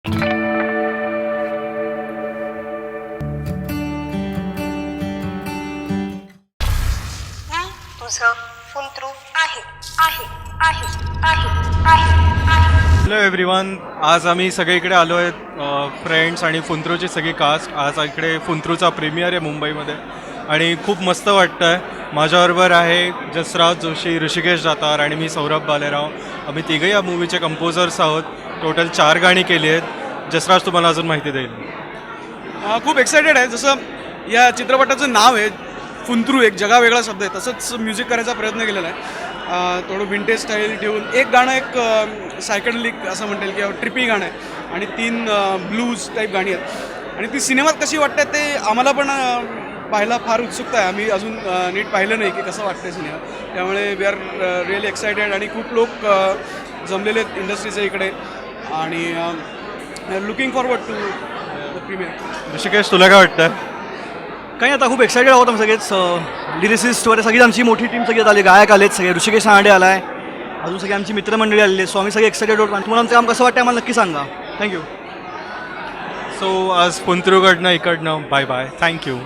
तुझं फुंतरू आहे आहे आहे आहे आहे. हॅलो एव्हरीवन, आज आम्ही सगळे इकडे आलो आहेत, फ्रेंड्स आणि फुंत्रूची सगळी कास्ट. आज इकडे फुंत्रूचा प्रीमियर आहे मुंबईमध्ये आणि खूप मस्त वाटतं आहे. माझ्याबरोबर आहे जसराज जोशी, ऋषिकेश जातार आणि मी सौरभ बालेराव. आम्ही तिघंही या मूवीचे कंपोजर्स आहोत. टोटल 4 गाणी केली आहेत. जसराज तुम्हाला अजून माहिती देईल. खूप एक्सायटेड आहे. जसं या चित्रपटाचं नाव आहे फुंतरू, एक जगावेगळा शब्द आहे, तसंच म्युझिक करायचा प्रयत्न केलेला आहे. थोडं विंटेज स्टाईल ठेवून एक गाणं, एक सायकलिक असं म्हणता येईल किंवा ट्रिपी गाणं आहे आणि 3 ब्लूज टाईप गाणी आहेत. आणि ती सिनेमात कशी वाटतात ते आम्हाला पण पाहायला फार उत्सुकता आहे. आम्ही अजून नीट पाहिलं नाही की कसं वाटतं सिनेमा, त्यामुळे वी आर रिअली एक्सायटेड. आणि खूप लोक जमलेले आहेत इंडस्ट्रीचे इकडे आणि looking forward to the premiere. Hrishikesh, तुला काय वाटतं? काही आता खूप एक्सायटेड आहोत आम्ही सगळेच. लिरिसिस्ट वगैरे सगळी आमची मोठी टीम सगळी आली, गायक आलेत सगळे, ऋषिकेश हांडे आला आहे, अजून सगळी आमची मित्रमंडळी आलेली आहेत. सो आम्ही सगळे एक्सायटेड होतो आणि तुम्हाला आमचं काम कसं वाटतं आम्हाला नक्की सांगा. थँक्यू. सो आज फुंत्रूकडनं इकडनं बाय बाय. थँक्यू.